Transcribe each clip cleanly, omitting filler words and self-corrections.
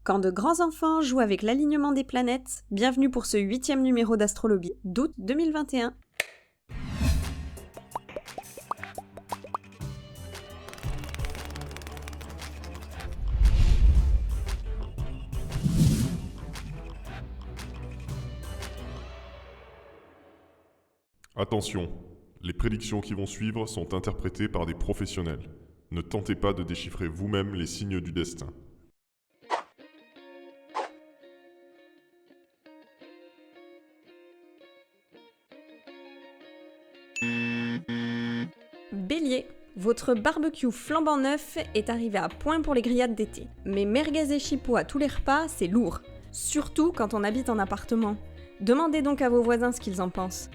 Quand de grands enfants jouent avec l'alignement des planètes, bienvenue pour ce 8e numéro d'Astrologie d'août 2021. Attention, les prédictions qui vont suivre sont interprétées par des professionnels. Ne tentez pas de déchiffrer vous-même les signes du destin. Bélier, votre barbecue flambant neuf est arrivé à point pour les grillades d'été. Mais merguez et chipot à tous les repas, c'est lourd. Surtout quand on habite en appartement. Demandez donc à vos voisins ce qu'ils en pensent.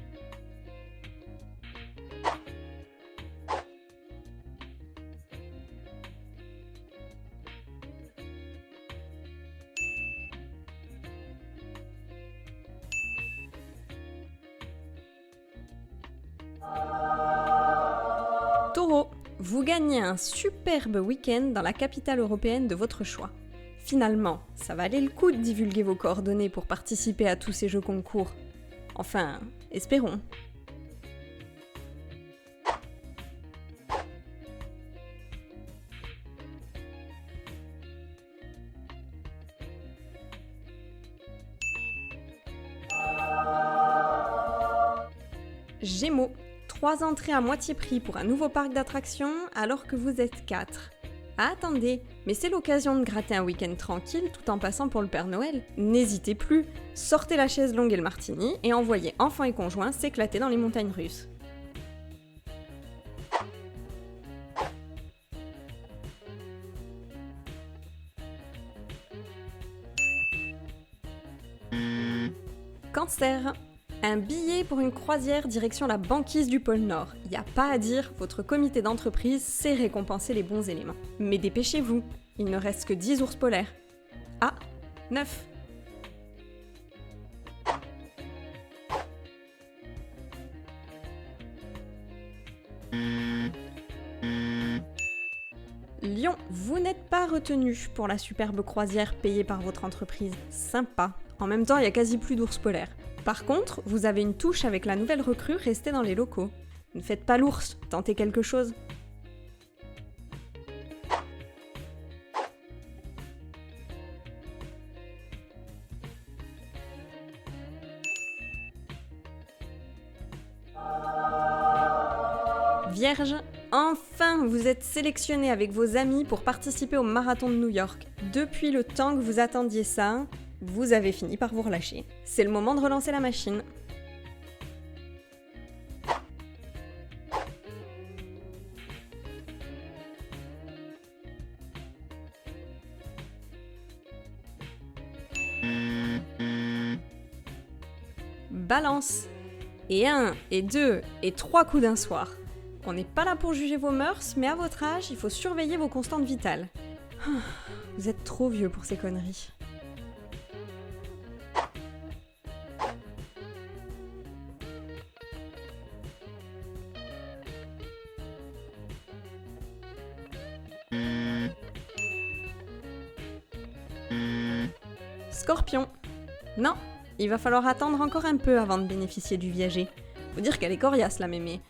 Taureau, vous gagnez un superbe week-end dans la capitale européenne de votre choix. Finalement, ça valait le coup de divulguer vos coordonnées pour participer à tous ces jeux concours. Enfin, espérons. Gémeaux, 3 entrées à moitié prix pour un nouveau parc d'attractions alors que vous êtes 4. Ah, attendez, mais c'est l'occasion de gratter un week-end tranquille tout en passant pour le Père Noël. N'hésitez plus, sortez la chaise longue et le martini et envoyez enfants et conjoints s'éclater dans les montagnes russes. Cancer, un billet pour une croisière direction la banquise du pôle Nord. Y a pas à dire, votre comité d'entreprise sait récompenser les bons éléments. Mais dépêchez-vous, il ne reste que 10 ours polaires. Ah, 9. Lion, vous n'êtes pas retenu pour la superbe croisière payée par votre entreprise. Sympa. En même temps, il y a quasi plus d'ours polaires. Par contre, vous avez une touche avec la nouvelle recrue restée dans les locaux. Ne faites pas l'ours, tentez quelque chose. Vierge, enfin vous êtes sélectionné avec vos amis pour participer au marathon de New York. Depuis le temps que vous attendiez ça, vous avez fini par vous relâcher. C'est le moment de relancer la machine. Balance. Et 1, et 2, et 3 coups d'un soir. On n'est pas là pour juger vos mœurs, mais à votre âge, il faut surveiller vos constantes vitales. Vous êtes trop vieux pour ces conneries. Scorpion. Non, il va falloir attendre encore un peu avant de bénéficier du viager. Faut dire qu'elle est coriace la mémé.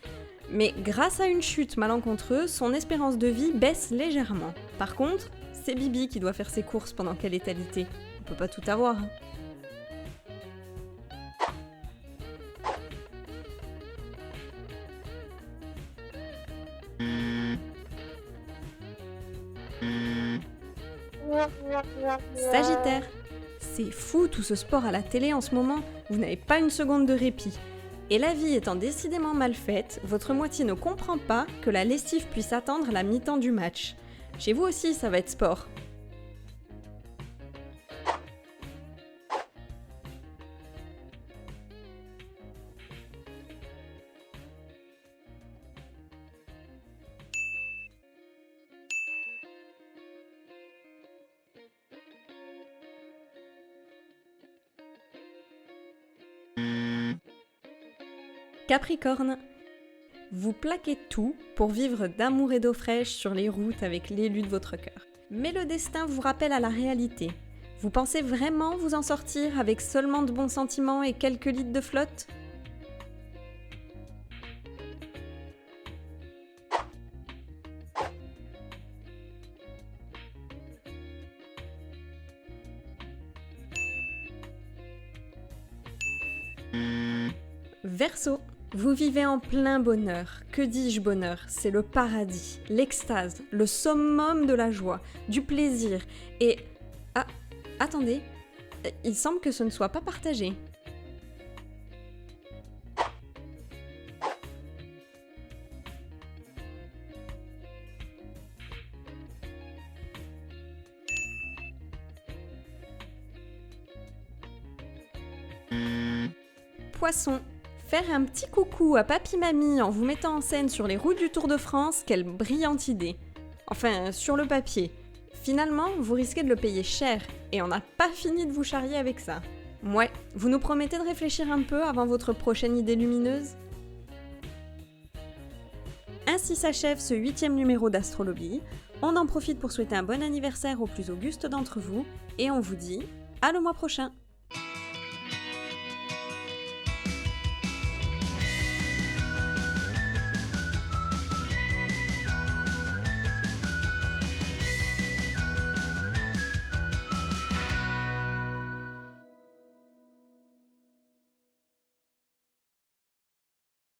Mais grâce à une chute malencontreuse, son espérance de vie baisse légèrement. Par contre, c'est Bibi qui doit faire ses courses pendant qu'elle est alitée. On peut pas tout avoir. Sagittaire. C'est fou tout ce sport à la télé en ce moment, vous n'avez pas une seconde de répit. Et la vie étant décidément mal faite, votre moitié ne comprend pas que la lessive puisse attendre la mi-temps du match. Chez vous aussi, ça va être sport. Capricorne, vous plaquez tout pour vivre d'amour et d'eau fraîche sur les routes avec l'élu de votre cœur. Mais le destin vous rappelle à la réalité. Vous pensez vraiment vous en sortir avec seulement de bons sentiments et quelques litres de flotte ? Verseau, vous vivez en plein bonheur. Que dis-je bonheur ? C'est le paradis, l'extase, le summum de la joie, du plaisir et... Ah, attendez, il semble que ce ne soit pas partagé. Poisson, faire un petit coucou à papy-mamie en vous mettant en scène sur les routes du Tour de France, quelle brillante idée. Enfin, sur le papier. Finalement, vous risquez de le payer cher, et on n'a pas fini de vous charrier avec ça. Ouais, vous nous promettez de réfléchir un peu avant votre prochaine idée lumineuse ? Ainsi s'achève ce 8e numéro d'Astrolobie. On en profite pour souhaiter un bon anniversaire au plus auguste d'entre vous, et on vous dit à le mois prochain.